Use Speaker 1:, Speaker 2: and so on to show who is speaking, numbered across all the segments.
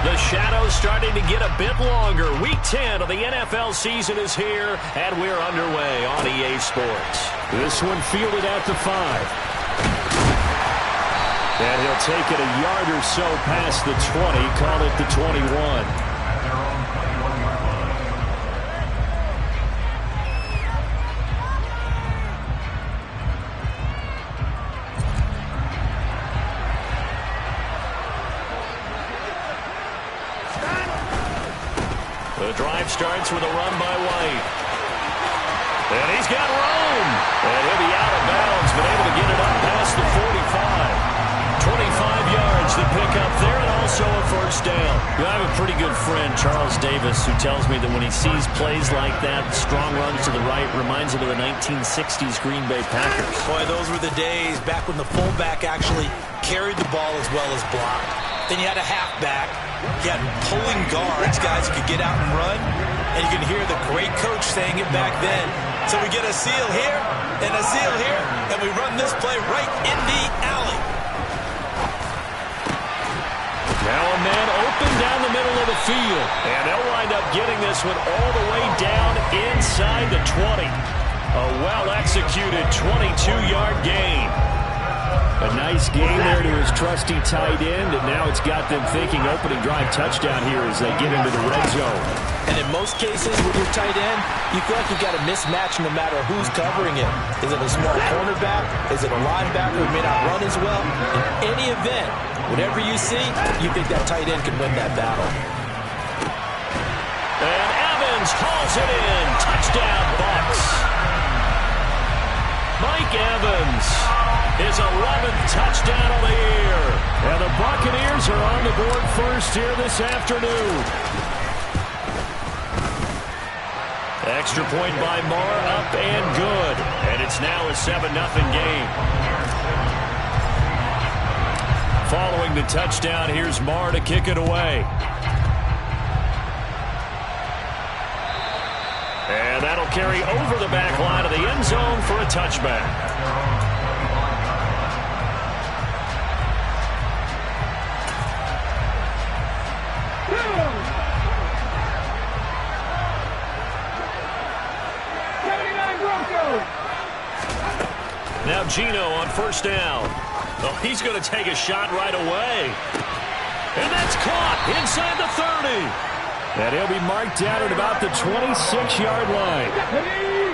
Speaker 1: The shadow's starting to get a bit longer. Week 10 of the NFL season is here, and we're underway on EA Sports.
Speaker 2: This one fielded at the 5. And he'll take it a yard or so past the 20, call it the 21.
Speaker 1: The drive starts with a run by White. And he's got room. And he'll be out of bounds, but able to get it up past the 45. 25 yards to pick up there, and also a first down.
Speaker 3: I have a pretty good friend, Charles Davis, who tells me that when he sees plays like that, strong runs to the right, reminds him of the 1960s Green Bay Packers.
Speaker 4: Boy, those were the days back when the fullback actually carried the ball as well as blocked. Then you had a halfback. You had pulling guards, guys who could get out and run. And you can hear the great coach saying it back then. So we get a seal here and a seal here, and we run this play right in the alley.
Speaker 1: Now a man open down the middle of the field. And they'll wind up getting this one all the way down inside the 20. A well-executed 22-yard gain.
Speaker 2: A nice game there to his trusty tight end, and now it's got them thinking opening drive touchdown here as they get into the red zone.
Speaker 4: And in most cases with your tight end, you feel like you've got a mismatch no matter who's covering it. Is it a small cornerback? Is it a linebacker who may not run as well? In any event, whatever you see, you think that tight end can win that battle.
Speaker 1: And Evans hauls it in. Touchdown, Bucs. Mike Evans. His 11th touchdown of the year.
Speaker 2: And the Buccaneers are on the board first here this afternoon.
Speaker 1: Extra point by Marr, up and good. And it's now a 7-0 game. Following the touchdown, here's Marr to kick it away. And that'll carry over the back line of the end zone for a touchback. Now Gino on first down. Oh, he's going to take a shot right away. And that's caught inside the 30.
Speaker 2: And he'll be marked down at about the 26-yard line.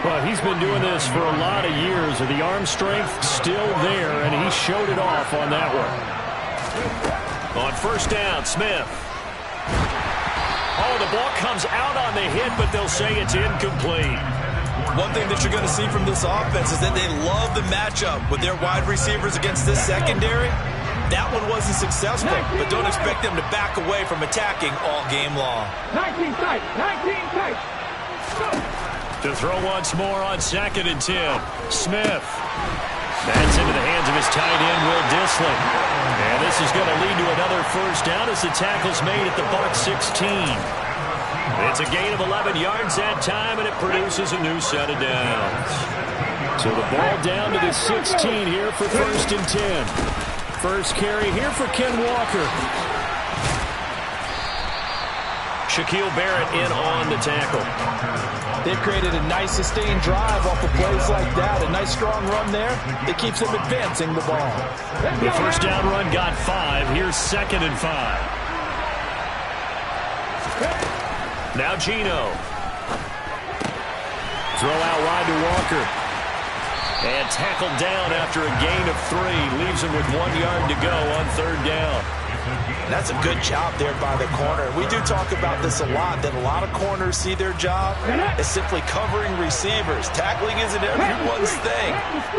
Speaker 2: Well, he's been doing this for a lot of years, and the arm strength still there, and he showed it off on that one.
Speaker 1: On first down, Smith. Oh, the ball comes out on the hit, but they'll say it's incomplete.
Speaker 4: One thing that you're going to see from this offense is that they love the matchup with their wide receivers against this secondary. That one wasn't successful, but don't expect them to back away from attacking all game long.
Speaker 5: 19 tight, 19 tight.
Speaker 1: To throw once more on 2nd and 10. Smith. That's into the hands of his tight end, Will Dissly. And this is going to lead to another first down as the tackle's made at the Bucs 16. It's a gain of 11 yards that time, and it produces a new set of downs.
Speaker 2: So the ball down to the 16 here for 1st and 10. First carry here for Ken Walker.
Speaker 1: Shaquille Barrett in on the tackle.
Speaker 4: They've created a nice sustained drive off of plays like that. A nice strong run there. It keeps them advancing the ball.
Speaker 1: The first down run got 5. Here's 2nd and 5. Now Gino.
Speaker 2: Throw out wide to Walker.
Speaker 1: And tackled down after a gain of 3. Leaves him with 1 yard to go on 3rd down.
Speaker 4: That's a good job there by the corner. We do talk about this a lot, that a lot of corners see their job as simply covering receivers. Tackling isn't everyone's thing.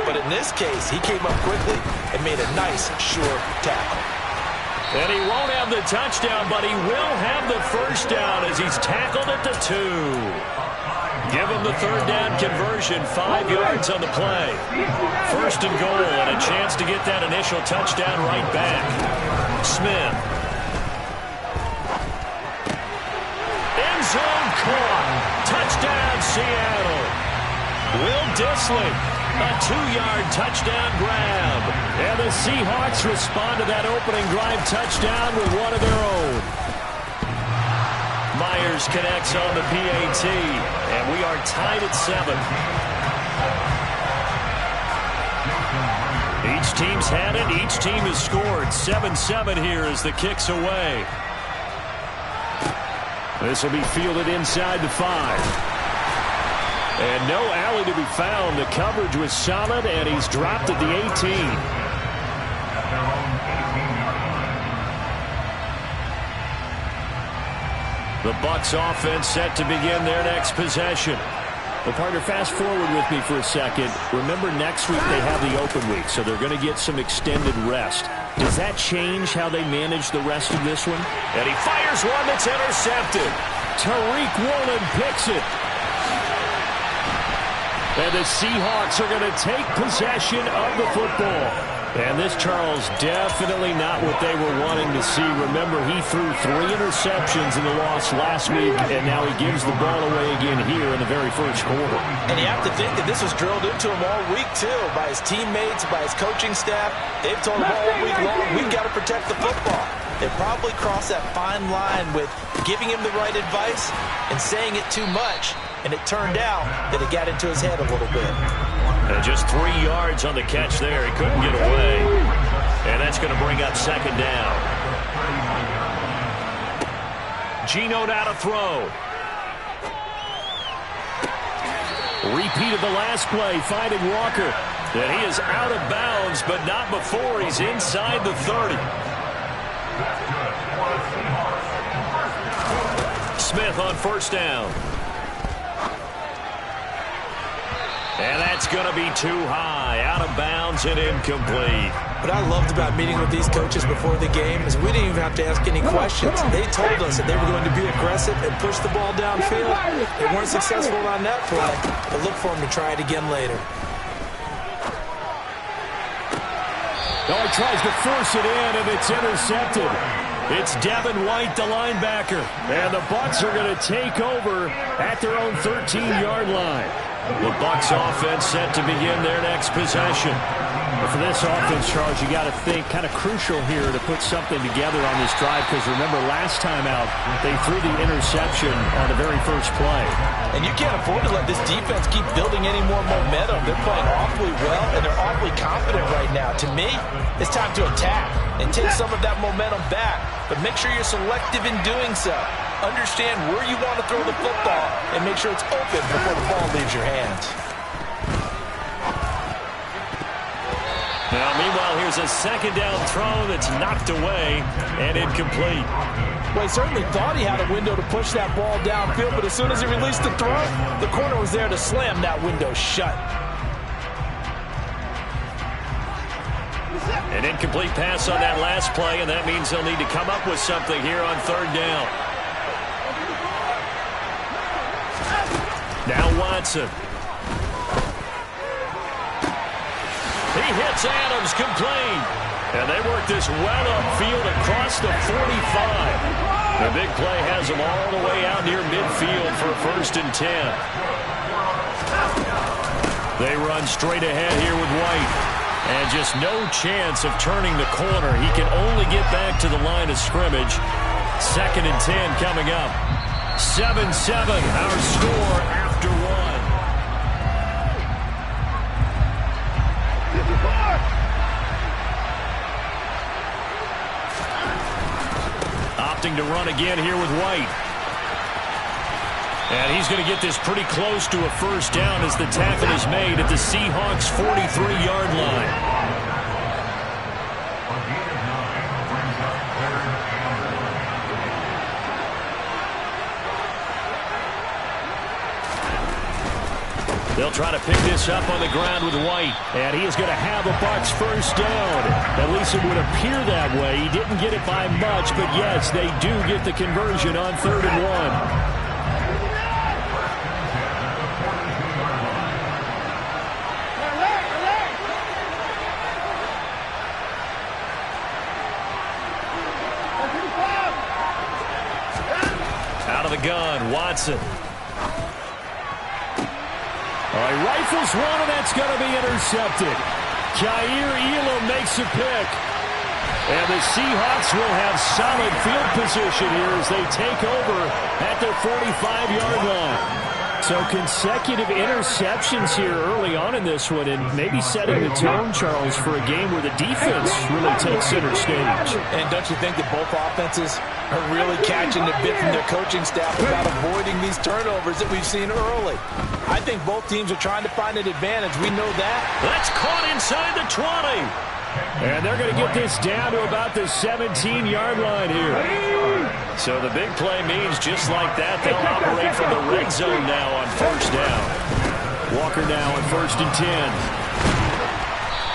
Speaker 4: But in this case, he came up quickly and made a nice, sure tackle.
Speaker 1: And he won't have the touchdown, but he will have the first down as he's tackled at the 2. Give him the 3rd down conversion, 5 yards on the play. 1st and goal, and a chance to get that initial touchdown right back. Smith. End zone caught. Touchdown, Seattle. Will Dissly. A 2-yard touchdown grab.
Speaker 2: And the Seahawks respond to that opening drive touchdown with one of their own.
Speaker 1: Myers connects on the PAT, and we are tied at 7. Each team's had it. Each team has scored. 7-7 here as the kick's away. This will be fielded inside the 5. And no alley to be found. The coverage was solid, and he's dropped at the 18. The Bucs offense set to begin their next possession. Well, partner, fast forward with me for a second. Remember, next week they have the open week, so they're going to get some extended rest. Does that change how they manage the rest of this one?
Speaker 2: And he fires one that's intercepted.
Speaker 1: Tariq Woolen picks it. And the Seahawks are going to take possession of the football. And this, Charles, definitely not what they were wanting to see. Remember, he threw 3 interceptions in the loss last week, and now he gives the ball away again here in the very first quarter.
Speaker 4: And you have to think that this was drilled into him all week, too, by his teammates, by his coaching staff. They've told him all week long, we've got to protect the football. They probably crossed that fine line with giving him the right advice and saying it too much. And it turned out that it got into his head a little bit.
Speaker 1: And just 3 yards on the catch there. He couldn't get away. And that's going to bring up second down. Geno now to throw. Repeat of the last play, finding Walker. And he is out of bounds, but not before he's inside the 30. Smith on first down. And that's going to be too high, out of bounds and incomplete.
Speaker 4: What I loved about meeting with these coaches before the game is we didn't even have to ask any questions. They told us that they were going to be aggressive and push the ball downfield. They weren't successful on that play, but look for them to try it again later.
Speaker 1: Oh, he tries to force it in, and it's intercepted. It's Devin White, the linebacker. And the Bucs are going to take over at their own 13-yard line. The Bucs offense set to begin their next possession. But for this offense, Charles, you got to think kind of crucial here to put something together on this drive, because remember, last time out, they threw the interception on the very first play.
Speaker 4: And you can't afford to let this defense keep building any more momentum. They're playing awfully well, and they're awfully confident right now. To me, it's time to attack and take some of that momentum back. But make sure you're selective in doing so. Understand where you want to throw the football and make sure it's open before the ball leaves your hands.
Speaker 1: Now, meanwhile, here's a second down throw that's knocked away and incomplete.
Speaker 4: Well, he certainly thought he had a window to push that ball downfield, but as soon as he released the throw, the corner was there to slam that window shut.
Speaker 1: An incomplete pass on that last play, and that means they'll need to come up with something here on third down. Now Watson. He hits Adams, complete. And they work this well upfield across the 45. The big play has them all the way out near midfield for first and 10. They run straight ahead here with White. And just no chance of turning the corner. He can only get back to the line of scrimmage. Second and 10 coming up. 7-7, our score after one. Opting to run again here with White. And he's going to get this pretty close to a first down as the tackle is made at the Seahawks' 43-yard line. They'll try to pick this up on the ground with White. And he is going to have a Bucs first down. At least it would appear that way. He didn't get it by much, but yes, they do get the conversion on 3rd and 1. Out of the gun, Watson. All right, rifles one, and that's going to be intercepted. Jair Elam makes a pick.
Speaker 2: And the Seahawks will have solid field position here as they take over at their 45-yard line. So consecutive interceptions here early on in this one, and maybe setting the tone, Charles, for a game where the defense really takes center stage.
Speaker 4: And don't you think that both offenses are really catching the bit from their coaching staff about avoiding these turnovers that we've seen early? I think both teams are trying to find an advantage. We know that.
Speaker 1: That's caught inside the 20.
Speaker 2: And they're going to get this down to about the 17-yard line here.
Speaker 1: So the big play means just like that, they'll operate from the red zone now on first down.
Speaker 2: Walker now on 1st and 10.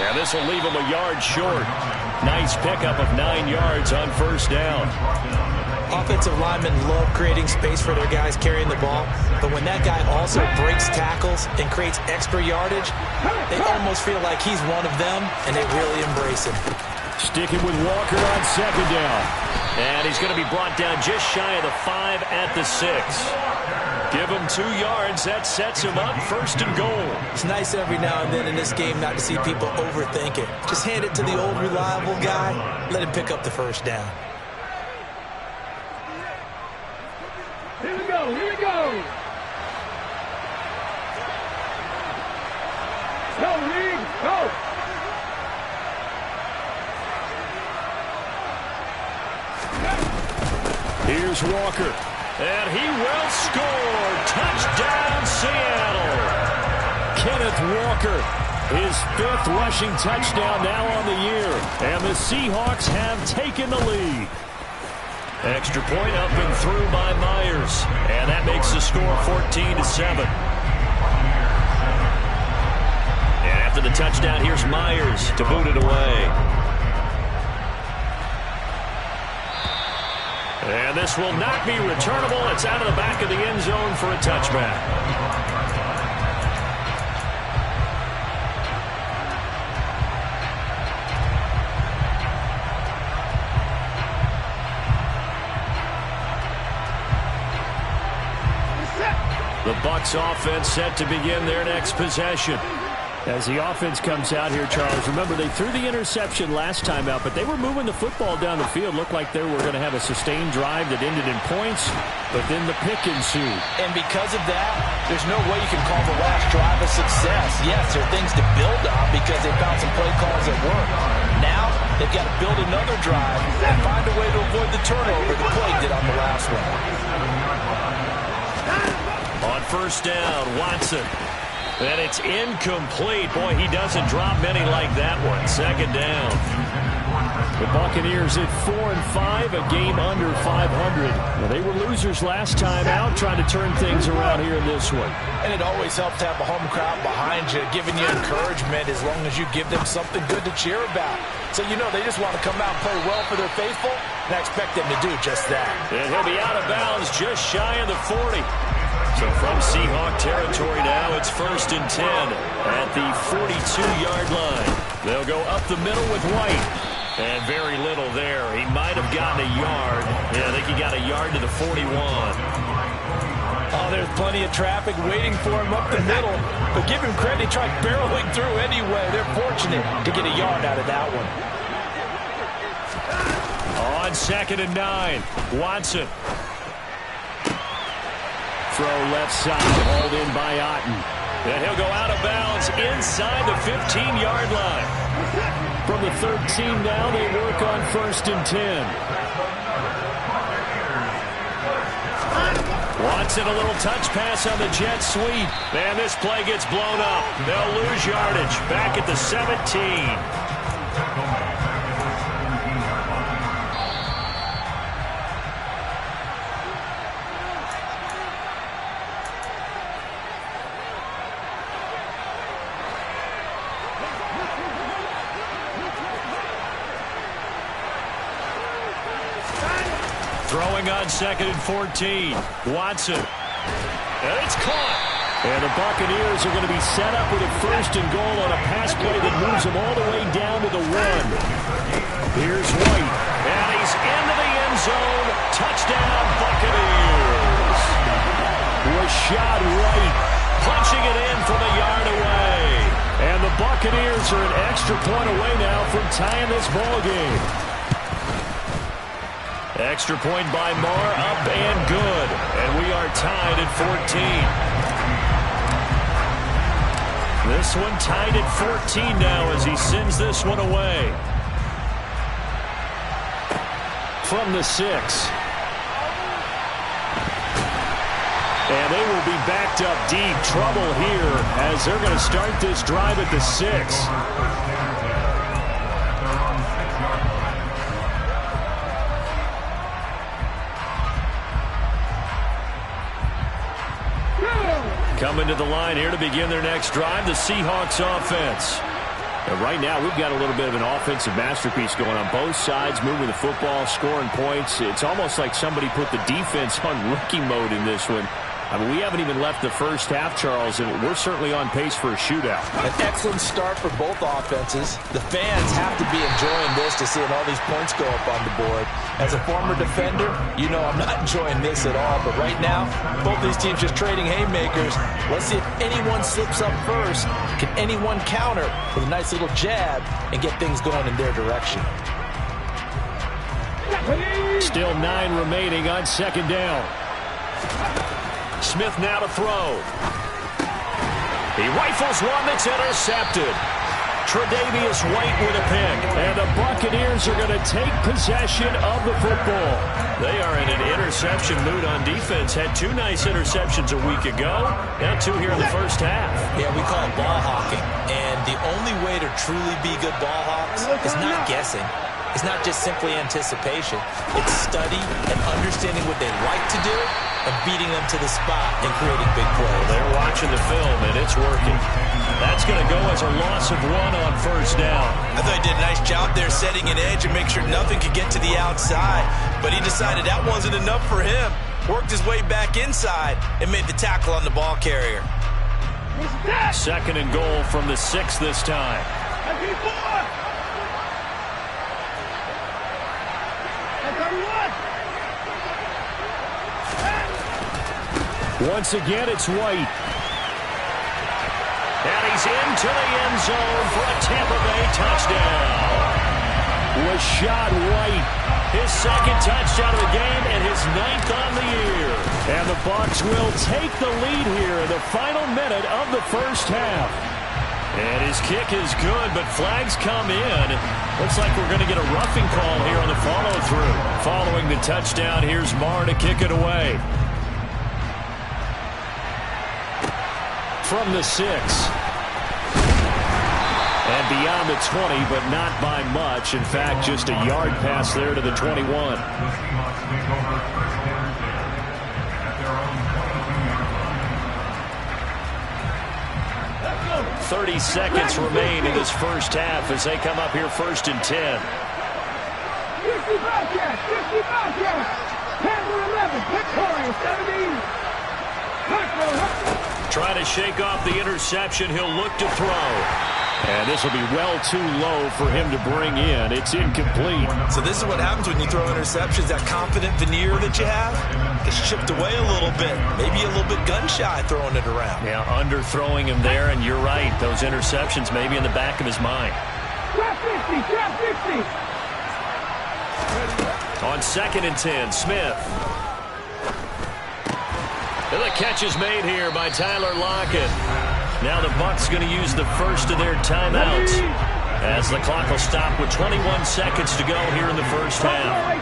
Speaker 1: And this will leave him a yard short. Nice pickup of 9 yards on first down.
Speaker 4: Offensive linemen love creating space for their guys carrying the ball, but when that guy also breaks tackles and creates extra yardage, they almost feel like he's one of them, and they really embrace him.
Speaker 2: Sticking with Walker on 2nd down.
Speaker 1: And he's going to be brought down just shy of the 5 at the 6. Give him 2 yards. That sets him up 1st and goal.
Speaker 4: It's nice every now and then in this game not to see people overthink it. Just hand it to the old reliable guy. Let him pick up the first down.
Speaker 5: Here we go, here we go. Go, Reed, go.
Speaker 2: Here's Walker.
Speaker 1: And he will score. Touchdown, Seattle.
Speaker 2: Kenneth Walker, his 5th rushing touchdown now on the year. And the Seahawks have taken the lead.
Speaker 1: Extra point up and through by Myers. And that makes the score 14-7. And after the touchdown, here's Myers to boot it away. And this will not be returnable. It's out of the back of the end zone for a touchback. The Bucs offense set to begin their next possession.
Speaker 2: As the offense comes out here, Charles, remember they threw the interception last time out, but they were moving the football down the field. Looked like they were going to have a sustained drive that ended in points, but then the pick ensued.
Speaker 4: And because of that, there's no way you can call the last drive a success. Yes, there are things to build on because they found some play calls that work. Now, they've got to build another drive and find a way to avoid the turnover the play did on the last one.
Speaker 1: On first down, Watson. And it's incomplete. Boy, he doesn't drop many like that one. 2nd down.
Speaker 2: The Buccaneers at 4-5, a game under 500. Well, they were losers last time out, trying to turn things around here in this one.
Speaker 4: And it always helps to have a home crowd behind you, giving you encouragement as long as you give them something good to cheer about. So, you know, they just want to come out and play well for their faithful, and I expect them to do just that.
Speaker 1: And he'll be out of bounds just shy of the 40. So from Seahawk territory now, it's 1st and 10 at the 42-yard line. They'll go up the middle with White. And very little there. He might have gotten a yard. Yeah, I think he got a yard to the 41.
Speaker 4: Oh, there's plenty of traffic waiting for him up the middle. But give him credit, he tried barreling through anyway. They're fortunate to get a yard out of that one.
Speaker 1: On 2nd and 9, Watson.
Speaker 2: Throw left side, hauled in by Otten.
Speaker 1: And he'll go out of bounds inside the 15-yard line.
Speaker 2: From the 13 now, they work on 1st and 10.
Speaker 1: Watson, a little touch pass on the jet sweep. And this play gets blown up. They'll lose yardage. Back at the 17. Throwing on 2nd and 14. Watson. And it's caught.
Speaker 2: And the Buccaneers are going to be set up with a 1st and goal on a pass play that moves them all the way down to the 1. Here's White.
Speaker 1: And he's into the end zone. Touchdown, Buccaneers.
Speaker 2: Rashad White
Speaker 1: punching it in from a yard away.
Speaker 2: And the Buccaneers are an extra point away now from tying this ball game.
Speaker 1: Extra point by Marr, up and good. And we are tied at 14. This one tied at 14 now as he sends this one away. From the 6. And they will be backed up deep. Trouble here as they're going to start this drive at the 6. Coming to the line here to begin their next drive, the Seahawks offense. And right now, we've got a little bit of an offensive masterpiece going on both sides, moving the football, scoring points. It's almost like somebody put the defense on rookie mode in this one. I mean, we haven't even left the first half, Charles, and we're certainly on pace for a shootout.
Speaker 4: An excellent start for both offenses. The fans have to be enjoying this to seeing all these points go up on the board. As a former defender, you know I'm not enjoying this at all. But right now, both these teams just trading haymakers. Let's see if anyone slips up first. Can anyone counter with a nice little jab and get things going in their direction?
Speaker 2: Still 9 remaining on second down.
Speaker 1: Smith now to throw. He rifles one that's intercepted. Tre'Davious White with a pick.
Speaker 2: And the Buccaneers are going to take possession of the football.
Speaker 1: They are in an interception mood on defense. Had 2 nice interceptions a week ago. Now 2 here in the first half.
Speaker 4: Yeah, we call it ball hawking. And the only way to truly be good ball hawks is not guessing. It's not just simply anticipation. It's study and understanding what they like to do and beating them to the spot and creating big plays.
Speaker 1: They're watching the film, and it's working. That's going to go as a loss of 1 on first down.
Speaker 4: I thought he did a nice job there setting an edge and make sure nothing could get to the outside. But he decided that wasn't enough for him. Worked his way back inside and made the tackle on the ball carrier.
Speaker 1: Second and goal from the 6 this time.
Speaker 2: Once again, it's White.
Speaker 1: And he's into the end zone for a Tampa Bay touchdown.
Speaker 2: Rashad White.
Speaker 1: His second touchdown of the game and his 9th on the year.
Speaker 2: And the Bucs will take the lead here in the final minute of the first half.
Speaker 1: And his kick is good, but flags come in. Looks like we're going to get a roughing call here on the follow-through. Following the touchdown, here's Marr to kick it away.
Speaker 2: From the 6. And beyond the 20, but not by much. In fact, just a yard pass there to the 21.
Speaker 1: 30 seconds remain in this first half as they come up here first and 10.
Speaker 5: 50 Bobcats, 50 Bobcats. Panther 11, Victoria 17.
Speaker 1: Trying to shake off the interception. He'll look to throw.
Speaker 2: And this will be well too low for him to bring in. It's incomplete.
Speaker 4: So this is what happens when you throw interceptions. That confident veneer that you have gets chipped away a little bit. Maybe a little bit gun-shy throwing it around.
Speaker 1: Yeah, underthrowing him there, and you're right. Those interceptions may be in the back of his mind.
Speaker 5: Trap 50, trap 50.
Speaker 1: On second and 10, Smith. And the catch is made here by Tyler Lockett. Now the Bucs going to use the first of their timeouts as the clock will stop with 21 seconds to go here in the first half.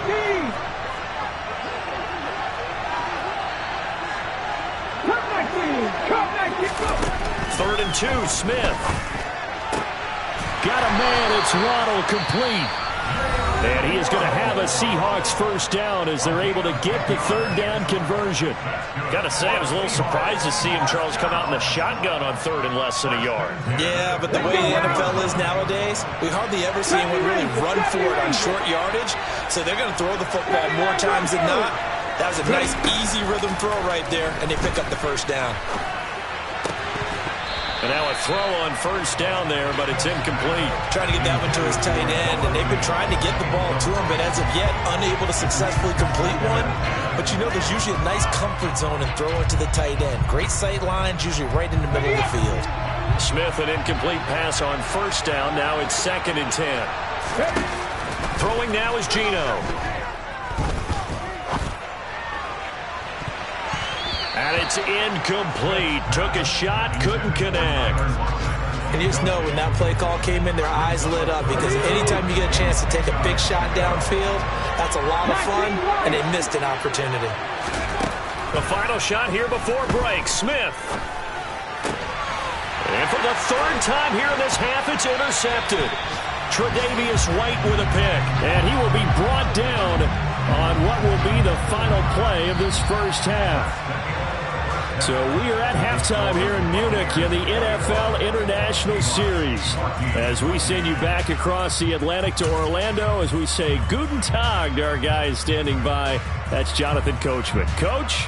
Speaker 1: Third and 2, Smith.
Speaker 2: Got a man, it's Waddle, complete. And he is going to have a Seahawks first down as they're able to get the third down conversion.
Speaker 1: Got to say, I was a little surprised to see him, Charles, come out in the shotgun on third and less than a yard.
Speaker 4: Yeah, but the way the NFL is nowadays, we hardly ever see anyone really run for it on short yardage. So they're going to throw the football more times than not. That was a nice, easy rhythm throw right there, and they pick up the first down.
Speaker 1: And now a throw on first down there, but it's incomplete.
Speaker 4: Trying to get that one to his tight end, and they've been trying to get the ball to him, but as of yet, unable to successfully complete one. But you know there's usually a nice comfort zone in throwing to the tight end. Great sight lines, usually right in the middle of the field.
Speaker 1: Smith, an incomplete pass on first down. Now it's second and 10. Throwing now is Geno. is incomplete. Took a shot, couldn't connect.
Speaker 4: And you just know when that play call came in, their eyes lit up, because anytime you get a chance to take a big shot downfield, that's a lot of fun, and they missed an opportunity.
Speaker 1: The final shot here before break. Smith. And for the third time here in this half, it's intercepted. Tre'Davious White with a pick.
Speaker 2: And he will be brought down on what will be the final play of this first half. So we are at halftime here in Munich in the NFL International Series. As we send you back across the Atlantic to Orlando, as we say Guten Tag to our guys standing by. That's Jonathan Coachman. Coach?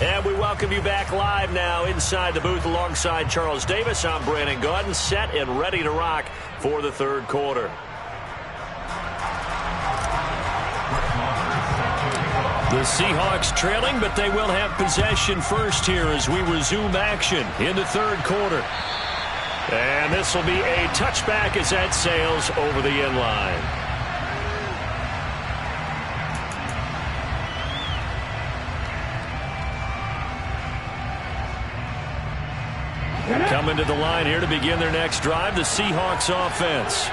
Speaker 1: And we welcome you back live now inside the booth alongside Charles Davis. I'm Brandon Gaudin, set and ready to rock for the third quarter. The Seahawks trailing, but they will have possession first here as we resume action in the third quarter. And this will be a touchback as that sails over the end line. Coming to the line here to begin their next drive, the Seahawks offense.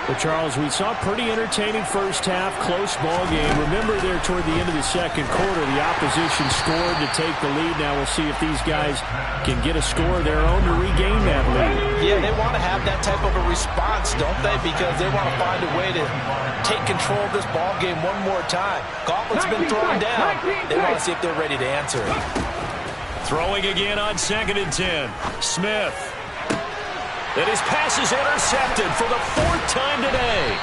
Speaker 2: Well, Charles, we saw a pretty entertaining first half, close ball game. Remember there toward the end of the second quarter, the opposition scored to take the lead. Now we'll see if these guys can get a score of their own to regain that lead.
Speaker 4: Yeah, they want to have that type of a response, don't they? Because they want to find a way to take control of this ball game one more time. Gauntlet's been thrown down. They want to see if they're ready to answer it.
Speaker 1: Throwing again on 2nd and 10. Smith. And his pass is intercepted for the fourth time today.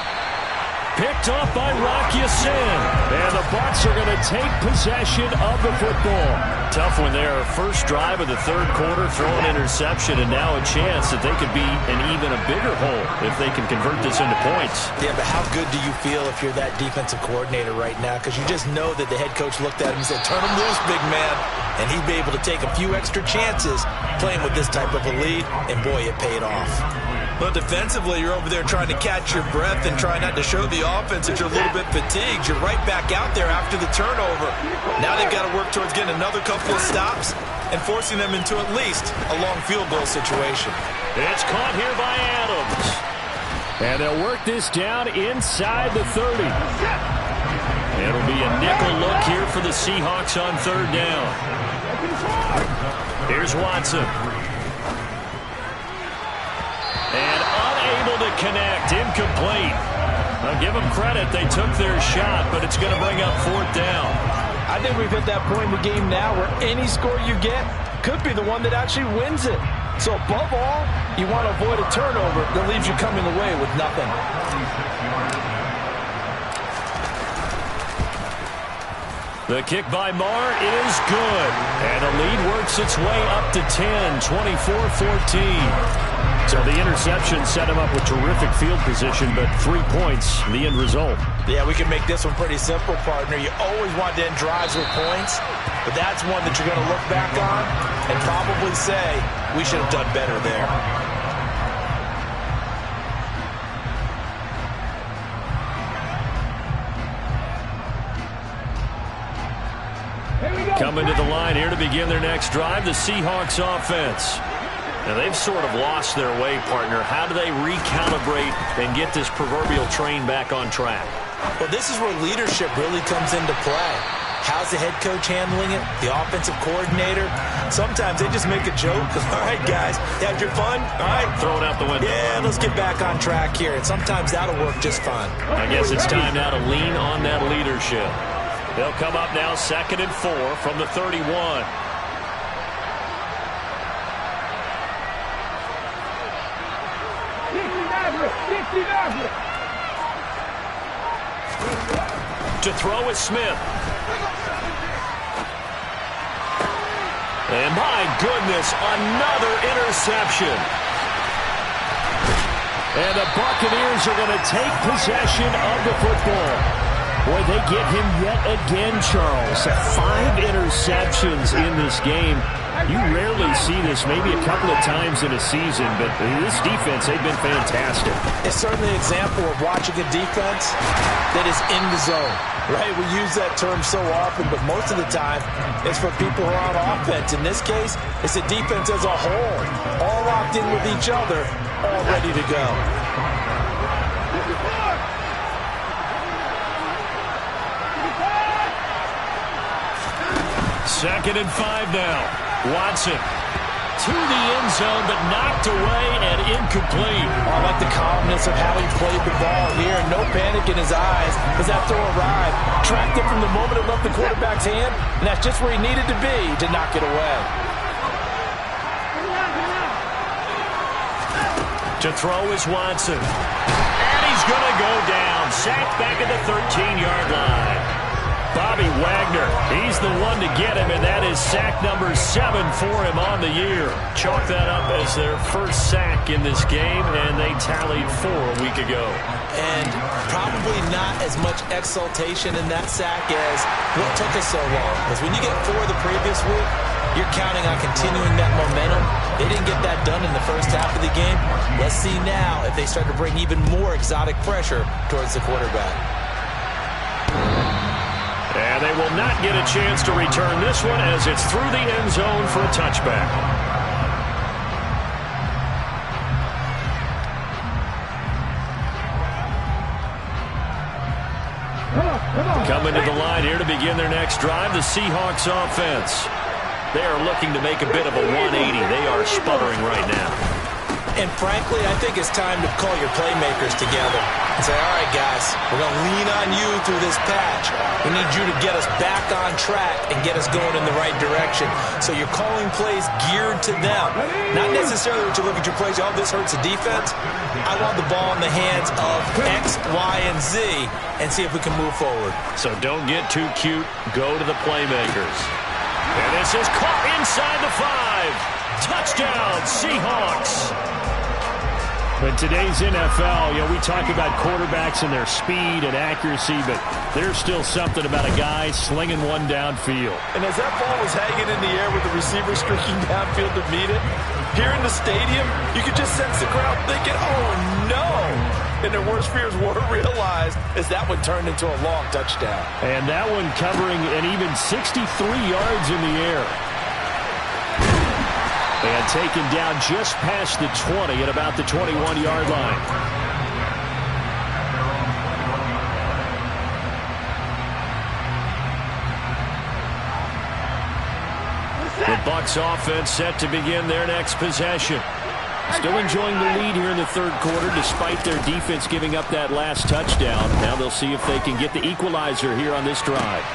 Speaker 1: Picked off by Rock Ya-Sin.
Speaker 2: And the Bucs are going to take possession of the football.
Speaker 1: Tough one there. First drive of the third quarter, throw an interception, and now a chance that they could be in even a bigger hole if they can convert this into points.
Speaker 4: Yeah, but how good do you feel if you're that defensive coordinator right now? Because you just know that the head coach looked at him and said, turn him loose, big man. And he'd be able to take a few extra chances playing with this type of a lead, and boy, it paid off. But defensively, you're over there trying to catch your breath and trying not to show the offense that you're a little bit fatigued. You're right back out there after the turnover. Now they've got to work towards getting another couple of stops and forcing them into at least a long field goal situation.
Speaker 1: It's caught here by Adams.
Speaker 2: And they'll work this down inside the 30.
Speaker 1: It'll be a nickel look here for the Seahawks on third down. Here's Watson. And unable to connect. Incomplete. I'll give them credit. They took their shot, but it's going to bring up fourth down.
Speaker 6: I think we've hit that point in the game now where any score you get could be the one that actually wins it. So above all, you want to avoid a turnover that leaves you coming away with nothing.
Speaker 1: The kick by Marr is good. And the lead works its way up to 10, 24-14.
Speaker 2: So the interception set him up with terrific field position, but 3 points, the end result.
Speaker 4: Yeah, we can make this one pretty simple, partner. You always want to end drives with points, but that's one that you're going to look back on and probably say, we should have done better there.
Speaker 1: Coming to the line here to begin their next drive, the Seahawks offense. Now, they've sort of lost their way, partner. How do they recalibrate and get this proverbial train back on track?
Speaker 4: Well, this is where leadership really comes into play. How's the head coach handling it? The offensive coordinator? Sometimes they just make a joke. All right, guys, you had your fun? All right.
Speaker 1: Throw it out the window.
Speaker 4: Yeah, let's get back on track here. And sometimes that'll work just fine.
Speaker 1: I guess it's time now to lean on that leadership. They'll come up now 2nd and 4 from the 31. To throw is Smith. And my goodness, another interception.
Speaker 2: And the Buccaneers are going to take possession of the football. Boy, they get him yet again, Charles. 5 interceptions in this game. You rarely see this, maybe a couple of times in a season, but this defense, they've been fantastic.
Speaker 6: It's certainly an example of watching a defense that is in the zone, right? We use that term so often, but most of the time it's for people who are on offense. In this case, it's the defense as a whole, all locked in with each other, all ready to go.
Speaker 1: Second and 5 now. Watson to the end zone, but knocked away and incomplete.
Speaker 6: I like the calmness of how he played the ball here. No panic in his eyes as that throw arrived. Tracked it from the moment it left the quarterback's hand, and that's just where he needed to be to knock it away.
Speaker 1: To throw is Watson. And he's going to go down. Sacked back at the 13-yard line. Bobby Wagner, he's the one to get him, and that is sack number 7 for him on the year. Chalk that up as their first sack in this game, and they tallied 4 a week ago.
Speaker 6: And probably not as much exultation in that sack as what took us so long. Because when you get 4 the previous week, you're counting on continuing that momentum. They didn't get that done in the first half of the game. Let's see now if they start to bring even more exotic pressure towards the quarterback.
Speaker 1: And they will not get a chance to return this one as it's through the end zone for a touchback. Coming to the line here to begin their next drive, the Seahawks offense. They are looking to make a bit of a 180. They are sputtering right now.
Speaker 6: And frankly, I think it's time to call your playmakers together and say, all right, guys, we're going to lean on you through this patch. We need you to get us back on track and get us going in the right direction. So you're calling plays geared to them. Not necessarily what you look at your plays, oh, this hurts the defense. I want the ball in the hands of X, Y, and Z and see if we can move forward.
Speaker 1: So don't get too cute. Go to the playmakers. And this is caught inside the 5. Touchdown, Seahawks.
Speaker 2: In today's NFL, we talk about quarterbacks and their speed and accuracy, but there's still something about a guy slinging one downfield.
Speaker 6: And as that ball was hanging in the air with the receiver streaking downfield to meet it, here in the stadium, you could just sense the crowd thinking, oh, no. And their worst fears were realized as that one turned into a long touchdown.
Speaker 2: And that one covering an even 63 yards in the air. And taken down just past the 20 at about the 21-yard line.
Speaker 1: The Bucs offense set to begin their next possession.
Speaker 2: Still enjoying the lead here in the third quarter despite their defense giving up that last touchdown. Now they'll see if they can get the equalizer here on this drive.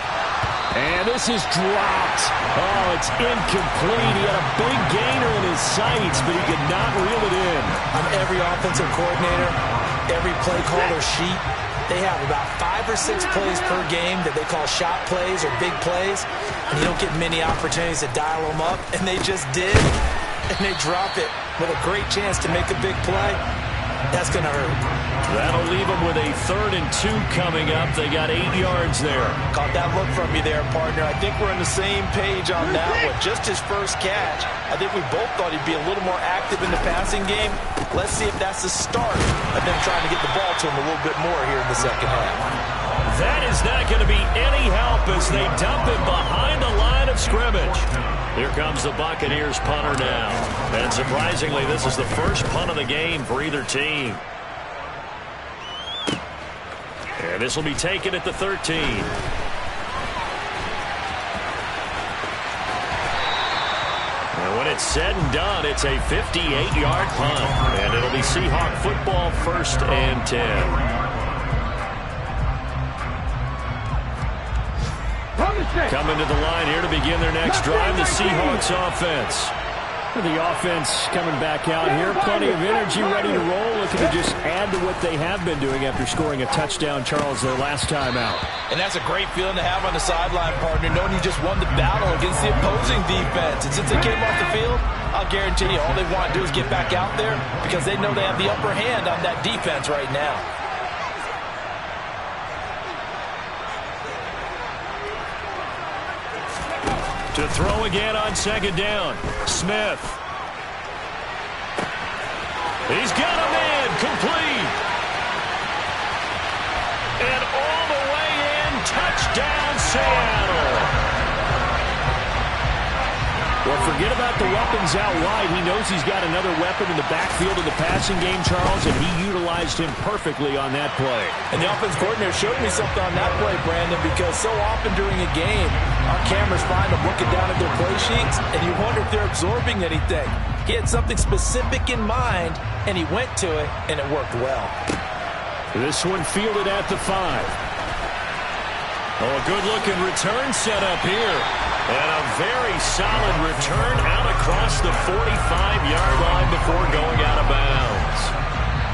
Speaker 2: And this is dropped. Oh, it's incomplete. He had a big gainer in his sights, but he could not reel it in.
Speaker 6: On every offensive coordinator, every play caller sheet, they have about 5 or 6 plays per game that they call shot plays or big plays. And you don't get many opportunities to dial them up, and they just did. And they drop it with a great chance to make a big play. That's going to hurt.
Speaker 1: That'll leave them with a 3rd and 2 coming up. They got 8 yards there.
Speaker 6: Caught that look from you there, partner. I think we're on the same page on that one. Just his first catch. I think we both thought he'd be a little more active in the passing game. Let's see if that's the start of them trying to get the ball to him a little bit more here in the second half.
Speaker 1: That is not going to be any help as they dump him behind the line of scrimmage. Here comes the Buccaneers punter now. And surprisingly, this is the first punt of the game for either team. And this will be taken at the 13. And when it's said and done, it's a 58-yard punt. And it'll be Seahawk football, 1st and 10. Coming to the line here to begin their next drive, the Seahawks offense.
Speaker 2: The offense coming back out here, plenty of energy, ready to roll, looking to just add to what they have been doing after scoring a touchdown, Charles, their last time out.
Speaker 6: And that's a great feeling to have on the sideline, partner, knowing you just won the battle against the opposing defense. And since they came off the field, I'll guarantee you all they want to do is get back out there because they know they have the upper hand on that defense right now.
Speaker 1: To throw again on second down. Smith. He's got a man complete. And all the way in, touchdown Seattle.
Speaker 2: Well, forget about the weapons out wide. He knows he's got another weapon in the backfield of the passing game, Charles, and he utilized him perfectly on that play.
Speaker 6: And the offense coordinator showed me something on that play, Brandon, because so often during a game, our cameras find them looking down at their play sheets, and you wonder if they're absorbing anything. He had something specific in mind, and he went to it, and it worked well.
Speaker 2: This one fielded at the 5.
Speaker 1: Oh, a good-looking return set up here. And a very solid return out across the 45-yard line before going out of bounds.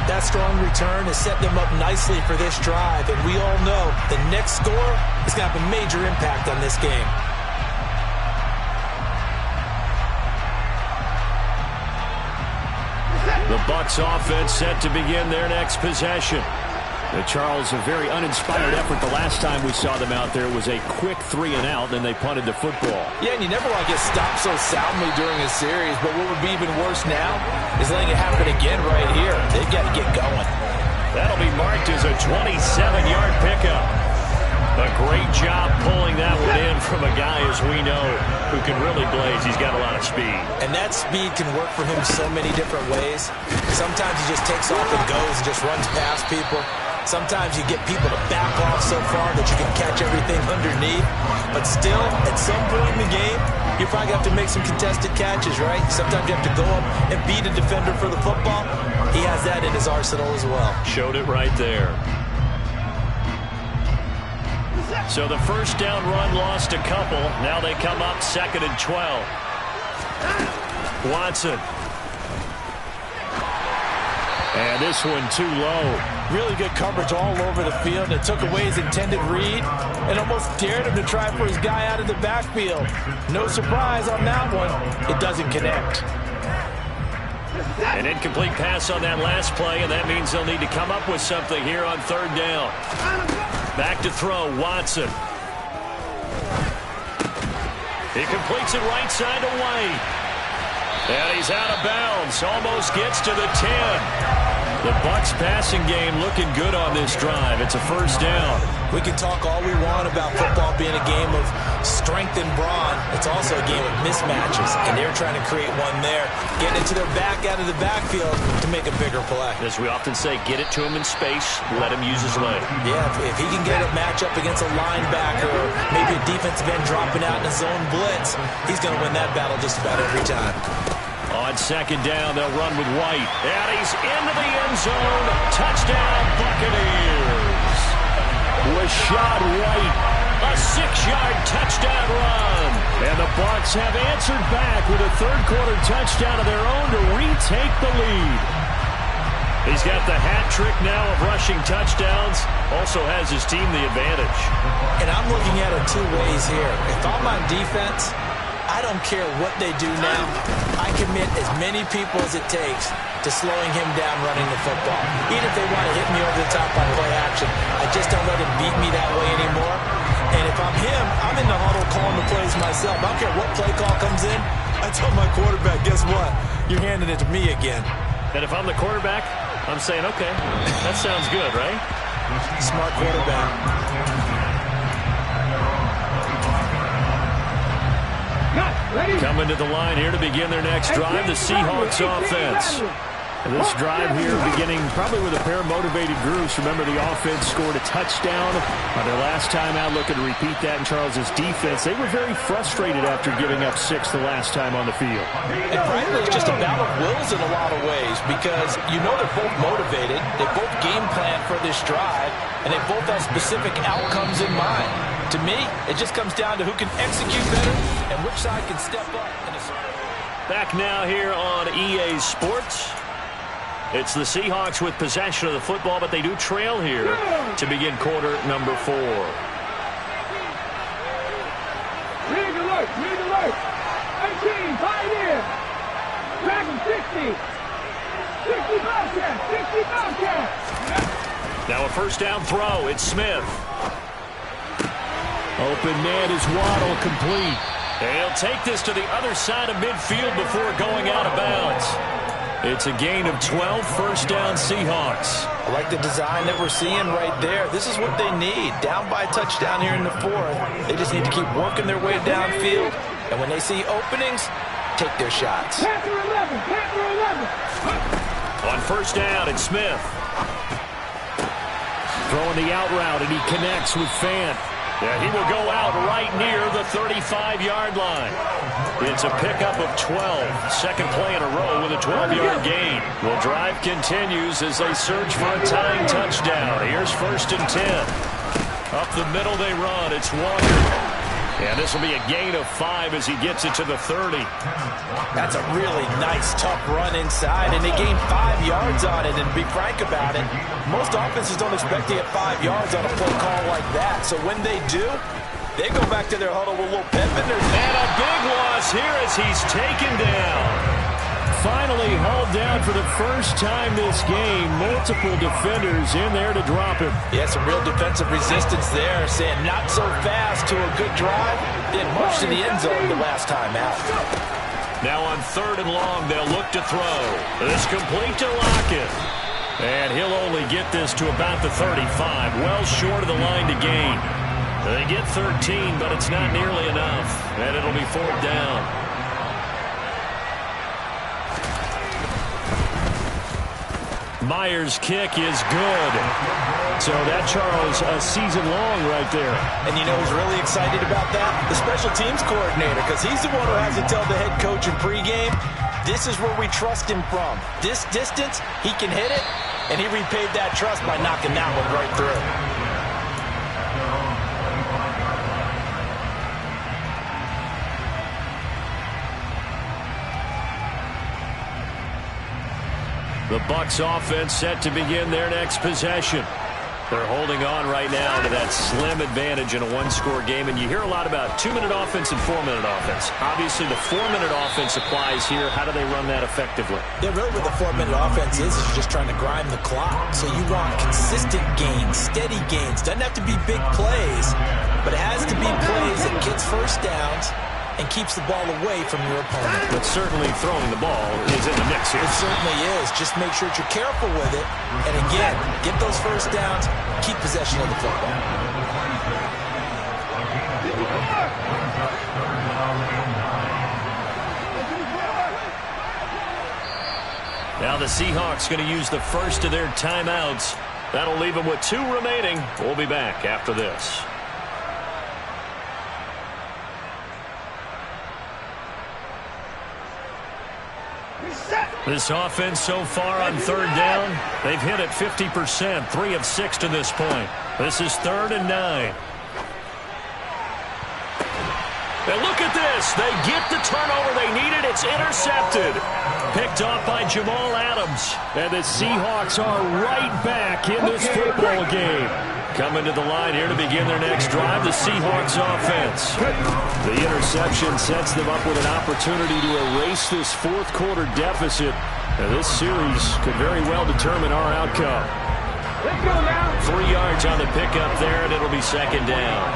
Speaker 6: That strong return has set them up nicely for this drive, and we all know the next score is going to have a major impact on this game.
Speaker 1: The Bucs offense set to begin their next possession.
Speaker 2: Charles, a very uninspired effort the last time we saw them out there. It was a quick 3-and-out, then they punted the football.
Speaker 6: Yeah, and you never want to get stopped so soundly during a series, but what would be even worse now is letting it happen again right here. They've got to get going.
Speaker 1: That'll be marked as a 27-yard pickup. A great job pulling that one in from a guy, as we know, who can really blaze. He's got a lot of speed.
Speaker 6: And that speed can work for him so many different ways. Sometimes he just takes off and goes and just runs past people. Sometimes you get people to back off so far that you can catch everything underneath. But still, at some point in the game, you're probably going to have to make some contested catches, right? Sometimes you have to go up and beat a defender for the football. He has that in his arsenal as well.
Speaker 1: Showed it right there. So the first down run lost a couple. Now they come up 2nd and 12. Watson.
Speaker 2: And this one too low.
Speaker 6: Really good coverage all over the field. It took away his intended read and almost dared him to try for his guy out of the backfield. No surprise on that one. It doesn't connect.
Speaker 1: An incomplete pass on that last play, and that means they'll need to come up with something here on 3rd down. Back to throw, Watson. He completes it right side to White. And he's out of bounds. Almost gets to the 10. The Bucs passing game looking good on this drive. It's a first down.
Speaker 6: We can talk all we want about football being a game of strength and brawn. It's also a game of mismatches, and they're trying to create one there, getting it to their back out of the backfield to make a bigger play.
Speaker 1: As we often say, get it to him in space, let him use his leg.
Speaker 6: Yeah, if he can get a matchup against a linebacker or maybe a defensive end dropping out in a zone blitz, he's going to win that battle just about every time.
Speaker 1: On 2nd down, they'll run with White. And he's into the end zone. Touchdown, Buccaneers.
Speaker 2: Rashad White.
Speaker 1: A 6-yard touchdown run.
Speaker 2: And the Bucs have answered back with a third-quarter touchdown of their own to retake the lead.
Speaker 1: He's got the hat trick now of rushing touchdowns. Also has his team the advantage.
Speaker 6: And I'm looking at it two ways here. If I'm on defense, I don't care what they do now. I commit as many people as it takes to slowing him down running the football. Even if they want to hit me over the top on play action, I just don't let him beat me that way anymore. And if I'm him, I'm in the huddle calling the plays myself. I don't care what play call comes in. I tell my quarterback, guess what? You're handing it to me again.
Speaker 1: And if I'm the quarterback, I'm saying, okay, that sounds good, right?
Speaker 6: Smart quarterback.
Speaker 1: Coming to the line here to begin their next drive, the Seahawks offense.
Speaker 2: And this drive here beginning probably with a pair of motivated groups. Remember, the offense scored a touchdown on their last time out. Looking to repeat that in Charles's defense. They were very frustrated after giving up 6 the last time on the field.
Speaker 6: And frankly, it's just a battle of wills in a lot of ways because you know they're both motivated. They both game plan for this drive, and they both have specific outcomes in mind. To me, it just comes down to who can execute better and which side can step up.
Speaker 1: Back now here on EA Sports. It's the Seahawks with possession of the football, but they do trail here to begin quarter number 4.
Speaker 5: Rig alert, rig alert. 18, tight end. Back him 60. 60 Bobcat, 60 Bobcat.
Speaker 1: Now a first down throw. It's Smith.
Speaker 2: Open man is Waddle, complete.
Speaker 1: He'll take this to the other side of midfield before going out of bounds. It's a gain of 12, first down Seahawks.
Speaker 6: I like the design that we're seeing right there. This is what they need. Down by a touchdown here in the fourth. They just need to keep working their way downfield. And when they see openings, take their shots.
Speaker 5: Panther 11, Panther 11.
Speaker 1: On first down, it's Smith.
Speaker 2: Throwing the out route, and he connects with Fant.
Speaker 1: Yeah, he will go out right near the 35-yard line. It's a pickup of 12. Second play in a row with a 12-yard gain. The drive continues as they search for a tying touchdown. Here's first and 10. Up the middle they run. It's Walker. And this will be a gain of 5 as he gets it to the 30.
Speaker 6: That's a really nice, tough run inside, and they gain 5 yards on it. And to be frank about it, most offenses don't expect to get 5 yards on a play call like that. So when they do, they go back to their huddle with a little pep in their...
Speaker 1: And a big loss here as he's taken down.
Speaker 2: Finally hauled down for the first time this game. Multiple defenders in there to drop him.
Speaker 6: Yeah, some real defensive resistance there, saying not so fast to a good drive. Didn't much to the end zone the last time out.
Speaker 1: Now on third and long, they'll look to throw. This complete to Lockett. And he'll only get this to about the 35, well short of the line to gain. They get 13, but it's not nearly enough. And it'll be fourth down. Myers' kick is good.
Speaker 2: So that, Charles, a season long right there.
Speaker 6: And you know who's really excited about that? The special teams coordinator, because he's the one who has to tell the head coach in pregame, this is where we trust him from. This distance, he can hit it, and he repaid that trust by knocking that one right through.
Speaker 1: The Bucs offense set to begin their next possession. They're holding on right now to that slim advantage in a one-score game, and you hear a lot about 2-minute offense and 4-minute offense. Obviously, the 4-minute offense applies here. How do they run that effectively?
Speaker 6: Yeah, really what the 4-minute offense is you're just trying to grind the clock. So you want consistent gains, steady gains. Doesn't have to be big plays, but it has to be plays that gets first downs and keeps the ball away from your opponent.
Speaker 1: But certainly throwing the ball is in the mix here.
Speaker 6: It certainly is. Just make sure that you're careful with it. And again, get those first downs, keep possession of the football.
Speaker 1: Now the Seahawks going to use the first of their timeouts. That'll leave them with 2 remaining. We'll be back after this. This offense so far on third down, they've hit it 50%, 3 of 6 to this point. This is 3rd and 9. And look at this. They get the turnover they needed. It's intercepted. Picked off by Jamal Adams.
Speaker 2: And the Seahawks are right back in this football game.
Speaker 1: Coming to the line here to begin their next drive, the Seahawks offense.
Speaker 2: The interception sets them up with an opportunity to erase this fourth quarter deficit. And this series could very well determine our outcome.
Speaker 5: Let's go now.
Speaker 1: 3 yards on the pickup there, and it'll be second down.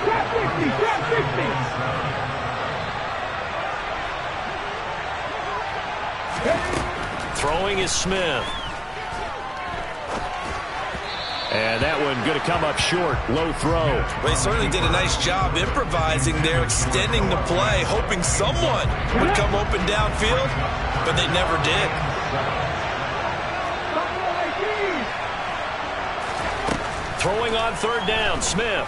Speaker 5: Drop 50, drop 50.
Speaker 1: Throwing is Smith.
Speaker 2: And that one going to come up short. Low throw.
Speaker 6: Well, they certainly did a nice job improvising there, extending the play, hoping someone would come open downfield, but they never did.
Speaker 1: Throwing on third down, Smith.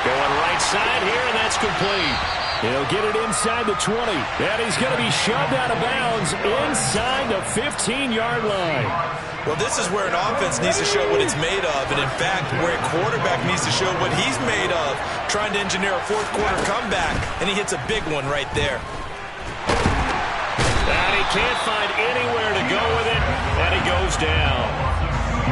Speaker 1: Going right side here, and that's complete.
Speaker 2: He'll get it inside the 20. And he's going to be shoved out of bounds inside the 15-yard line.
Speaker 6: Well, this is where an offense needs to show what it's made of. And, in fact, where a quarterback needs to show what he's made of, trying to engineer a fourth-quarter comeback. And he hits a big one right there.
Speaker 1: And he can't find anywhere to go with it, and he goes down.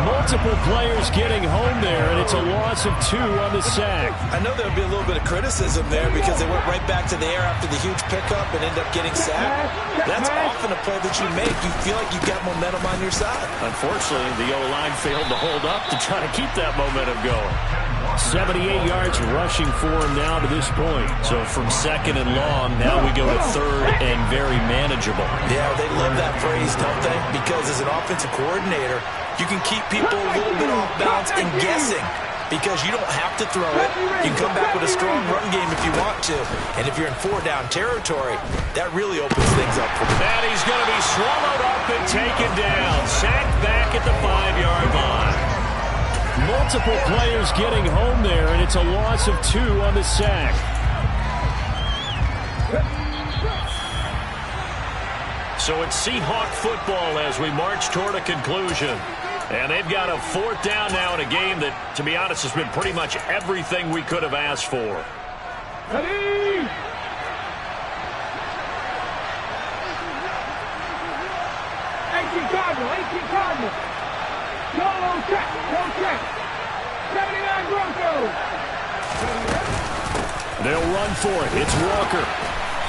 Speaker 2: Multiple players getting home there, and it's a loss of 2 on the sack.
Speaker 6: I know there'll be a little bit of criticism there because they went right back to the air after the huge pickup and end up getting sacked. That's often a play that you make. You feel like you've got momentum on your side.
Speaker 1: Unfortunately, the O-line failed to hold up to try to keep that momentum going.
Speaker 2: 78 yards rushing for him now to this point.
Speaker 1: So from second and long, now we go to third and very manageable.
Speaker 6: Yeah, they love that phrase, don't they? Because as an offensive coordinator, you can keep people a little bit off balance and guessing because you don't have to throw it. You can come back with a strong run game if you want to. And if you're in 4-down territory, that really opens things up for them.
Speaker 1: And he's going to be swallowed up and taken down. Sacked back at the 5-yard line.
Speaker 2: Multiple players getting home there, and it's a loss of 2 on the sack.
Speaker 1: So it's Seahawk football as we march toward a conclusion. And they've got a 4th down now in a game that, to be honest, has been pretty much everything we could have asked for.
Speaker 5: Ready? 18 Cardinal. No check. 79 Broncos.
Speaker 2: They'll run for it. It's Walker.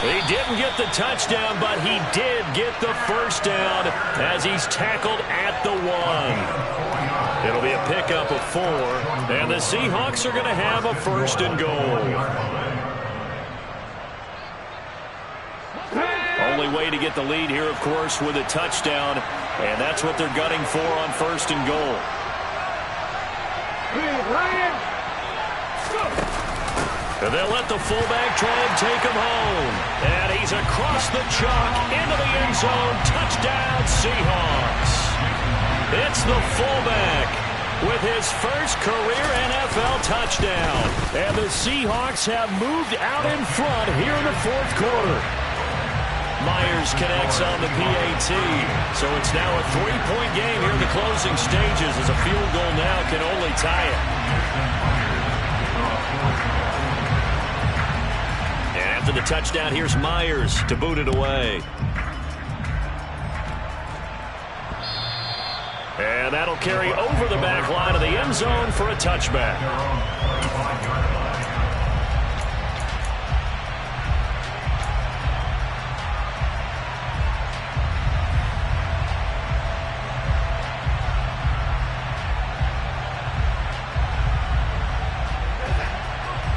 Speaker 1: He didn't get the touchdown, but he did get the first down as he's tackled at the 1. It'll be a pickup of 4, and the Seahawks are going to have a 1st and goal. Only way to get the lead here, of course, with a touchdown, and that's what they're gunning for on 1st and goal. And they'll let the fullback try and take him home. And he's across the chalk into the end zone. Touchdown, Seahawks. It's the fullback with his first career NFL touchdown.
Speaker 2: And the Seahawks have moved out in front here in the 4th quarter.
Speaker 1: Myers connects on the PAT. So it's now a 3-point game here in the closing stages as a field goal now can only tie it. And after the touchdown, here's Myers to boot it away. And that'll carry over the back line of the end zone for a touchback.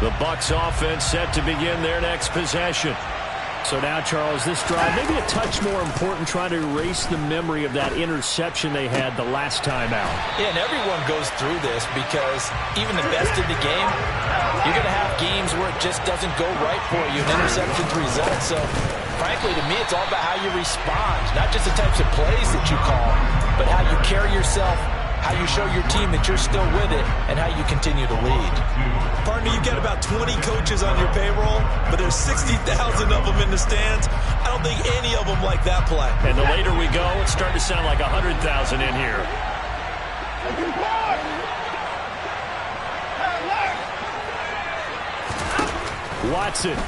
Speaker 1: The Bucs offense set to begin their next possession.
Speaker 2: So now, Charles, this drive maybe a touch more important, trying to erase the memory of that interception they had the last time out.
Speaker 6: Yeah, and everyone goes through this because even the best in the game, you're going to have games where it just doesn't go right for you. An interception's the result. So, frankly, to me, it's all about how you respond. Not just the types of plays that you call, but how you carry yourself, how you show your team that you're still with it, and how you continue to lead.
Speaker 4: Partner, you've got about 20 coaches on your payroll, but there's 60,000 of them in the stands. I don't think any of them like that play.
Speaker 1: And the later we go, it's starting to sound like 100,000 in here.
Speaker 2: Watson.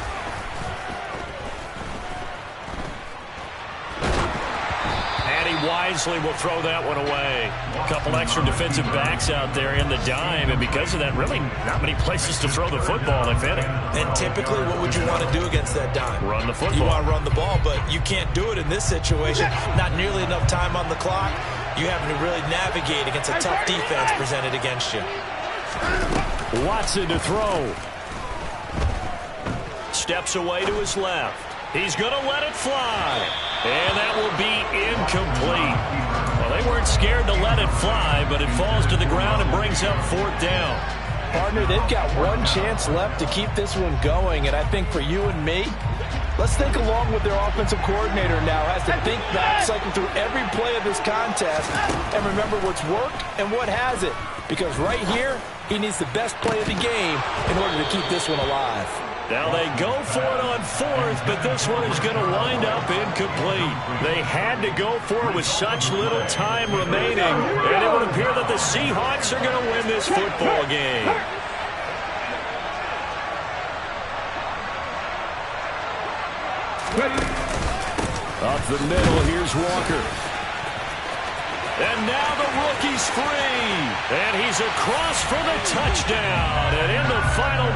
Speaker 1: Wisely will throw that one away. A couple extra defensive backs out there in the dime, and because of that, really not many places to throw the football, if any.
Speaker 6: And typically, what would you want to do against that dime?
Speaker 1: Run the football.
Speaker 6: You want to run the ball, but you can't do it in this situation. Not nearly enough time on the clock. You having to really navigate against a tough defense presented against you.
Speaker 2: Watson to throw.
Speaker 1: Steps away to his left. He's going to let it fly. And that will be incomplete. Well, they weren't scared to let it fly, but it falls to the ground and brings up 4th down.
Speaker 6: Partner, they've got one chance left to keep this one going, and I think for you and me, let's think along with their offensive coordinator now. Has to think back, cycle through every play of this contest, and remember what's worked and what hasn't. Because right here, he needs the best play of the game in order to keep this one alive.
Speaker 1: Now they go for it on 4th, but this one is going to wind up incomplete. They had to go for it with such little time remaining, and it would appear that the Seahawks are going to win this football game.
Speaker 2: Up the middle, here's Walker.
Speaker 1: And now the rookie's free. And he's across for the touchdown. And in the final